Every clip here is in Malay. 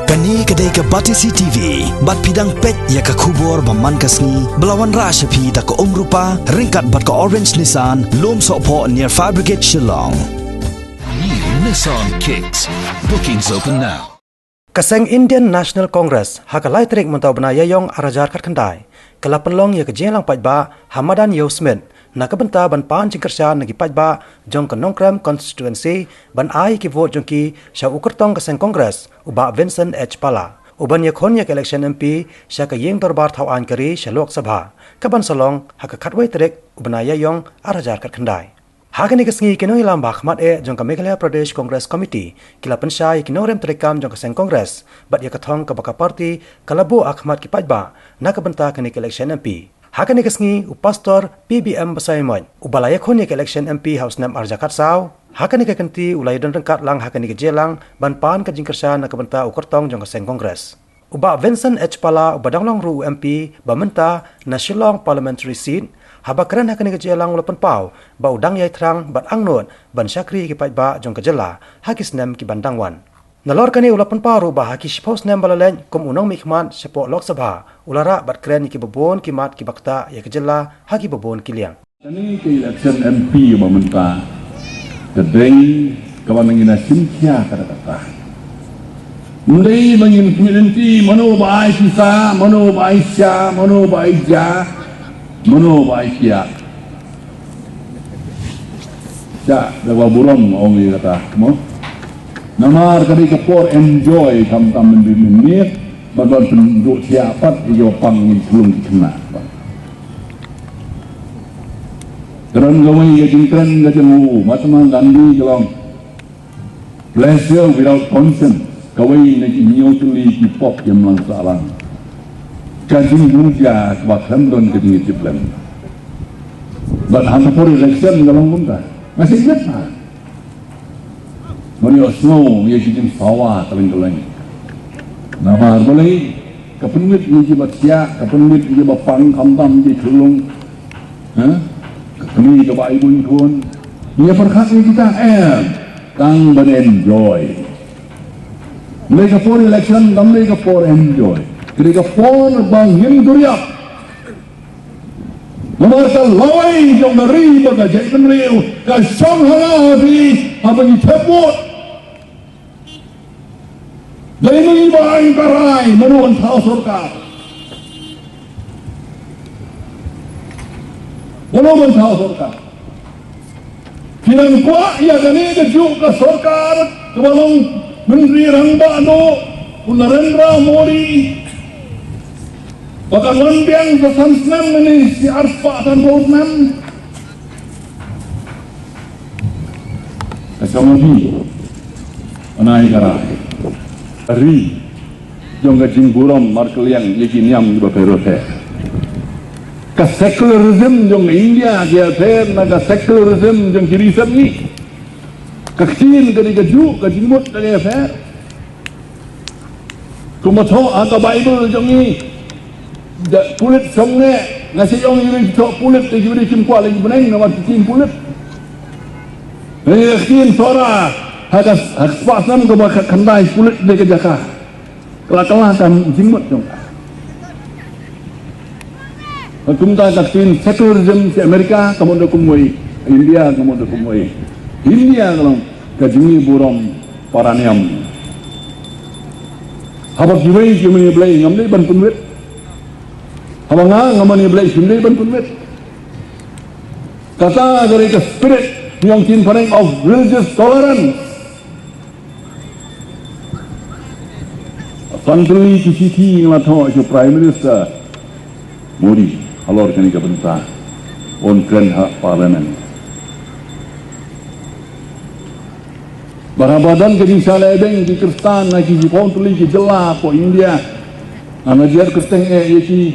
Kani kedai ke Batisi TV, bat pidang pet ya ke kubur baman kasni, belawan rasyapi tak ke rupa, ringkat bat ke Orange Nissan, lom sokpo near Fire Brigade Shillong. New Nissan Kicks. Bookings open now. Kaseng Indian National Congress hakalai trik mentau bena yayong arajar kat kendai. Kala penlong ya ke jelang pajba Hamadan Yeo Smith nak benta ban pan jingkersya nagi pajba jong ke Nongkrem constituency ban ai ki vote jong ki sya ukertong kaseng Congress uba Vincent H Pala. Uban ya khon ya ke election MP sya ke yeng darbar thawan kari sya Lok Sabha. Kaban salong hakakatwai trik ubana yayong arajar kat kendai. Hakani kesngi kino hilam bakhmat jong ka Meghalaya Pradesh Congress Committee kila pensyai kino rem terikam jong kaseng Congress bat ya kathong ka baka parti kalabu akhmat ki pajba nak benta kani ke election MP. Hakani kesngi upastor PBM Basaimon ubalaya khon ya ke election MP House Nam Arjakat Saw. Hakani ke kanti ulai don rengkat lang hakani ke jelang ban pan ka jingkersa nak benta ukertong jong kaseng Congress. Uba Vincent H Pala ubadang ru MP bamenta na Shillong Parliamentary Seat habakran hakani ke jelang ulapan pau ba udang yai trang bat angnot ban syakri ki pajba jong ke jela hakis nem ki bandangwan. Nalor kani ulapan paru ba haki shipos nem balalen kum unong mikman sepo Lok Sabha ulara bat kren ki bebon ki mat ki bakta ya ke jela haki bebon ki liang. Kani ke election MP bamenta kedai kawan ngina simkia kata-kata. Mundai mangin community mano bai sisa, mano bai sya, mano bai ja, mano bai kia. Ja, dawa buram orang kata, mo. Namar kali kepor enjoy tam-tam mendir badan penduduk siapat iyo pangin belum kena. Keran gawai ya jingkran gajemu, macam Gandhi gelong. Pleasure without conscience. Kawai nak inyo tuli di pop yang melangsalang. Kajing dunia kebaksan don kedingit jeblan. But hanta for election dalam bunda masih ingat tak? Mari snow ia jin sawah teleng-teleng. Nama boleh kepenwit ia jibat siak, kepenwit ia bapang kamdam ia culung. Kami coba ibu tuan. Ia perkhas kita tang ban enjoy. Mereka for election, dan mereka for enjoy. Mereka for bangin duriak. Mereka lawai jom dari bagajai penriu. Kasong hala di abang itebut. Dari mengibai karai menuan tahu surga. Menuan tahu surga. Kilang kuat ia kini kejuk ke surga kebalong Menteri Rangbano, Narendra Modi, bahkan Lampiang Sasansnem ini si Arspa dan Bautnem. Kasamabi, anai karai, hari, jongga jingburam markeliang yekiniam di baperote. Sekularism jong India dia ter, naga sekularism jong kirisam ni. Kecil kali keju, kejimut kali affair. Kumato angka Bible jong ni, pulit somne, nasi jong ini cok pulit, lagi beri cimkuat lagi beneng, nama cincin pulit. Ini kecil suara, hadas pasam kebakat kendai pulit dia kejaka. Kelak kan jimut jong. Kumta kecil sekularism si Amerika, kemudian kumui India, kemudian kumui. India kalau kajimi buram paraniam. Habak jiwai kami belai ngamli ban punwit. Habang ngamani belai sumli ban punwit. Kata dari ke spirit yang kin paling of religious tolerance. Santri kisiti ngatho jo Prime Minister Modi halor kani ka benta on kan hak parlimen. Barabadan ke misalnya ebeng di Kristan lagi di Pontuli ke Jelah po India. Anajar Kristeng yaki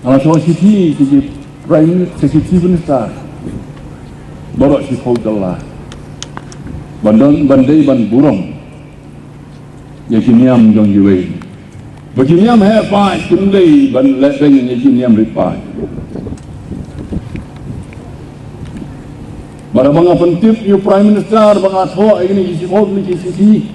ala sositi di Prime Minister. Baru si po Jelah. Bandai ban burung. Yaki niam jong jiwe. Bagi niam hebat kundai ban lepeng yaki niam ripai. Barang penting you Prime Minister bang atho ini isi kau ni isi.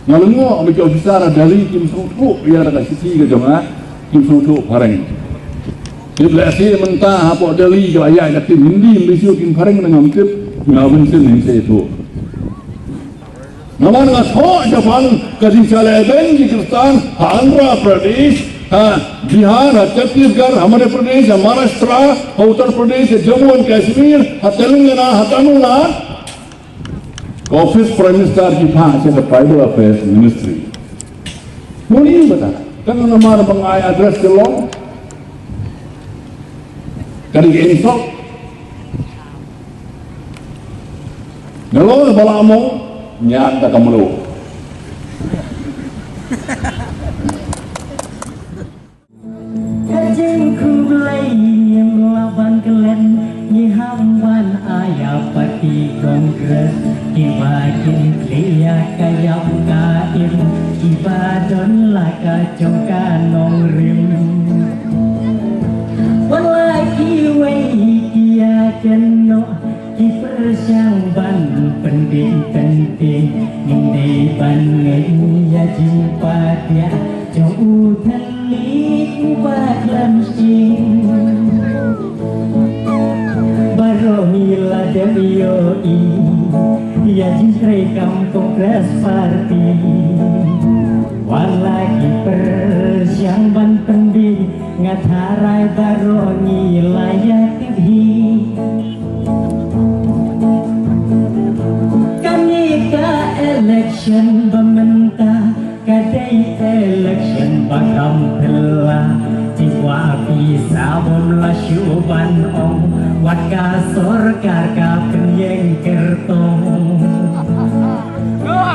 Ngalengok macam ofisar dari Kim Sutu ya ada sisi ke jemaah Kim Sutu pareng. Dia berhasil mentah apa dari ke ayah nak tim Hindi Malaysia Kim pareng dengan tip ngawin sen yang saya tu. Namun ngas ho Jepang kasi Chalaben di Kristan Andhra Pradesh Bihar छत्तीसगढ़ हमारे प्रदेश महाराष्ट्र उत्तर प्रदेश जम्मू एंड कश्मीर तेलंगाना Tamil Nadu office prime minister की भाषा है tribal affairs ministry मुझे बता kan nama mengai address ke long kan insok kalau bala among nyata kamu melawan kelen nyihamban ayah pati kongres ibakin klia kaya kaim ibadon laka congka nong rim walaki wei kia keno ki persyang ban pending penting ngindai ban ngei ya jumpa dia jauh telik ubat lamsing baromila demioi ya jisre kampung kongres parti walaki persyang ban pending ngatharai baromila ya tibhi election pemerintah kadai election bakam telah jiwa bisa bomla syuban ong warga sorkar ka penyeng kertong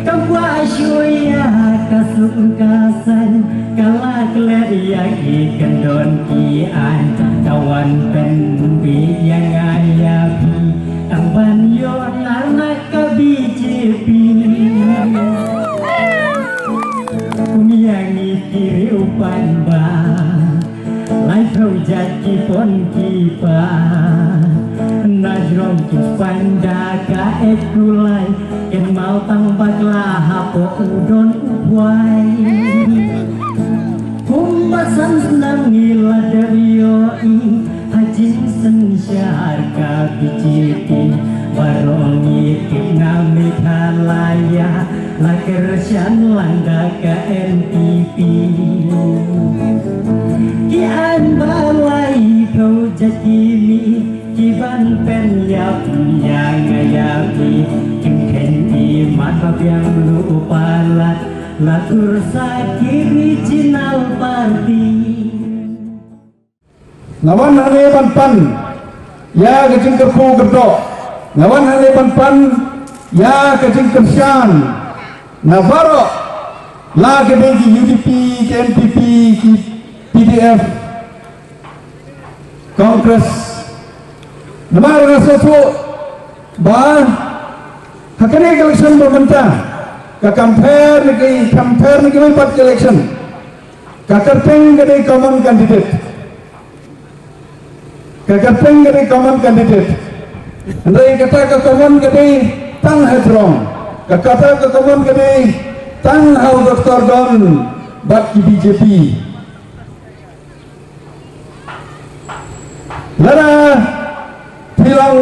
kamwa syuya kasuk kasan kala kleria ki kendon ki an kawan pen yang ayapi tamban yo anak ka BJP yang kiri upan ba lai thau jati pon kipa najrom tu panda ka ekulai ken mau tang bagla hapo udon uwai kumbasan senang ngila darioi hajin sensyar ka BJP barongi kinami thalaya lakersian langga ke NPP kian balai kau jakimi kiban pen yap yang ngayapi kimken imat yang lupa lat latur sakiri jinal parti ngawan hane pan ya kecing kerpu gerdok ngawan hane pan ya kecing kersian Navarro la ke UDP ke NPP ki PDF Kongres namar rasopo ba hakane election pemerintah ka compare ni ke pat election ka kerteng ke common candidate andai kata ka common ke tang hedrong kata ke kawan kami tang hau Dr. Don bat ki BJP lara bilang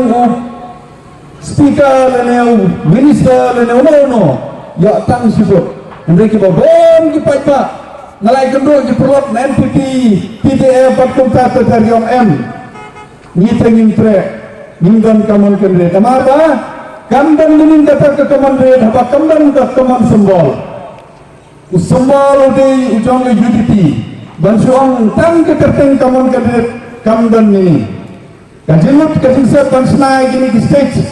speaker leneu minister leneu no ya tang sibuk mereka babon ki pajak nalai kenduk ki perlot NPP PDF bat kumta dari M ngiteng tre minggan kaman kendre tamar ba Kamdan dinin kata ke komandre, apa kamdan ke komand sembol di ujung UDP, bansuang tang ke kerteng komand kandidat kamdan ini. Kajilut kajisat bansnai gini di stage,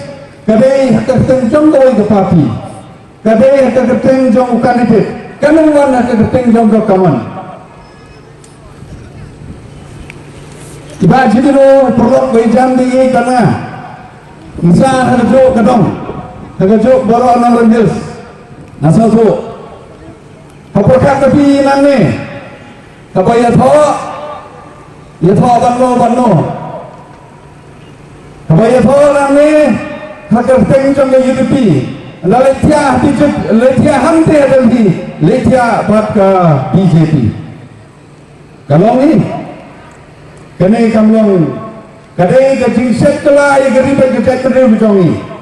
kadai kerteng jong kawai ke parti, kadai kerteng jong kandidat, kanuan kerteng jong ke komand. Iba jadi lo perlu bejan di karena. Misal harjo kadang, harjo baru anak renjes, nasa tu, apakah tapi nane, apa ya tho banno, apa ya tho nane, hakar teng jong UDP, anda letia hante adalah letia buat ke BJP. Kalau ni, kena kamlong, kadai kecing set kelai geribat kecek terus macam ni.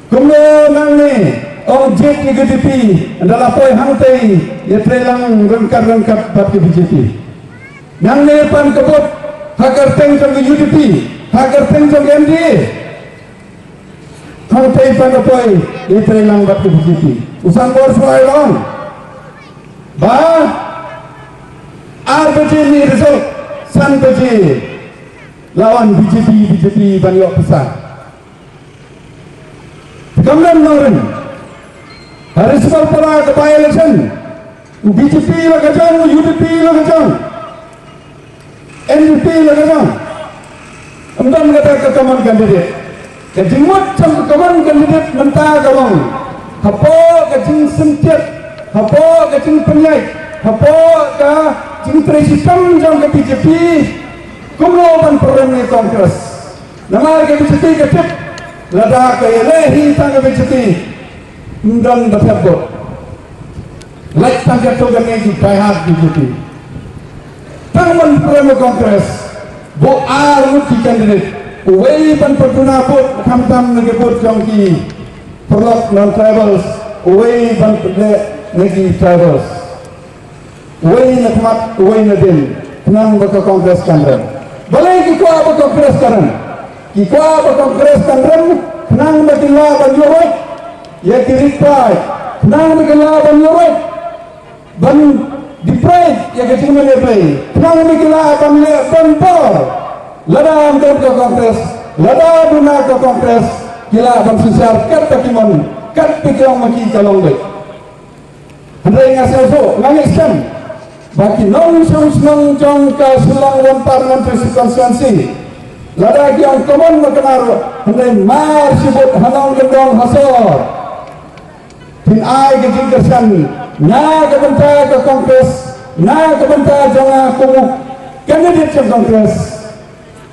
Kumlo nang ni, objek GDP adalah poin hante, ia terang rengkat buat ke BJP. Nang ni pan kebut, hakar teng jom ke UDP, hakar teng jom ke MDA. Hante pan poin, ia terang buat ke BJP. Usang bor suai long, RBJ ni result, San BJ lawan BJP Baniok Besar. Kemudian Noren, hari sebab para ke by election, BJP lah kacang, UDP lah kacang, NDP lah kacang. Kemudian kata ke common candidate, kejimut macam common candidate mentah kalong, apa kejing sentiat, apa kejing penyai, apa ke jing presiden jang ke BJP, kumloban program ni Kongres, nama ke BJP kecip. Lada kaya lehi tangga BJP Mundang berhebut Like tangga toga negi kaya BJP Tangman program Kongres Bo muti kandidat Uwei pan pertuna put Kamtam negi put jongki Perlok non-tribals Uwei pan negi tribals Uwei nakmat Uwei nadin Tenang baka Kongres kandidat Balai kikwa baka Kongres kandidat Kikwa berkongres kanren, kenang makin laban yorok, ya kiripai, kenang makin laban yorok, ban dipride, ya kecil menepai, kenang makin laban bentor, ladam ke kongres, ladam guna ke kongres, kila ban sosial kat takimon, kat pikirang maki kalong dek. Hendai ngasih so, nangis kan, baki nong senang jong ke selang wan parliamentary constituency. Lada yang common makenar hendai mar sibut hanong gendong hasor tin ai ke jingkersan na ke bentar ke kongres na ke bentar jangan kumu kandidat ke kongres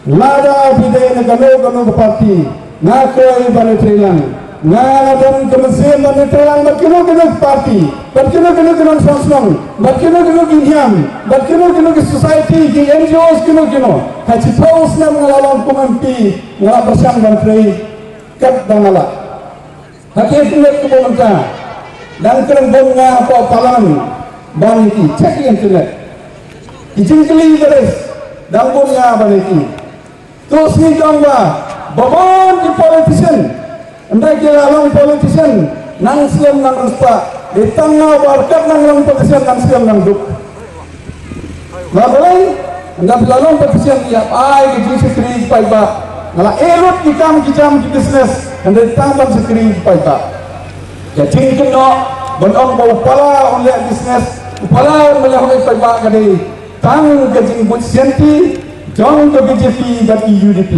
lada bidai negara ke parti na koi balik trilang na dan kemesin balik trilang berkilo parti berkilo song berkilo ginjam berkilo society di NGOs kilo haji paus na mengalalong kumampi ngalah bersang dan frey kat dan ngalah hati internet kebenaran dan kerembong nga apa palang baniki cek internet ijing keli beres dan bong nga baniki terus ni jangwa babon di politician andai kira long politician nang silam nang ruspa di tengah warkat nang long politician nang silam nang duk labalai anda belalong petisian tiap ai ke sekri paiba ngala erot kicam di bisnes anda tambah sekri paiba ya cing keno bonong bau pala oleh bisnes pala oleh paiba kade tang ke jing buat senti jong ke BJP dan UDP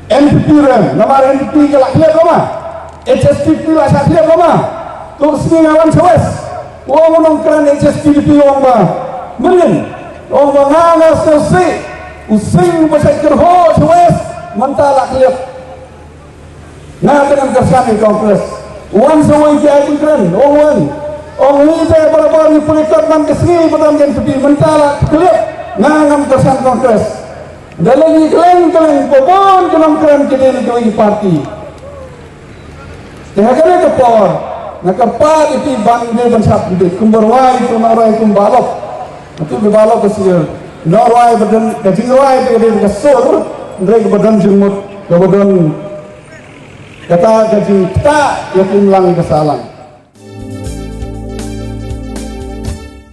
NPP rem nama NPP kelak dia koma HSPP lah sakit koma terus ni ngawan sewes wong nongkran HSPP wong ba menen orang mengalah selesai using pasal kerho sewes mentala kelip nah dengan kesan di kongres wan sewai jadi keren orang ni saya berapa ni pelikat man kesini betam yang tepi mentala kelip nah dengan kesan kongres dan lagi keleng pobon kenang keren kini lagi parti kira-kira ke power nak kepat itu bangde bersab itu kumberwai kumarai kumbalok itu berbalok ke sini. Norway badan, kecil Norway itu dia kesur, mereka badan jumut, badan kata kecil tak yakin lang kesalang.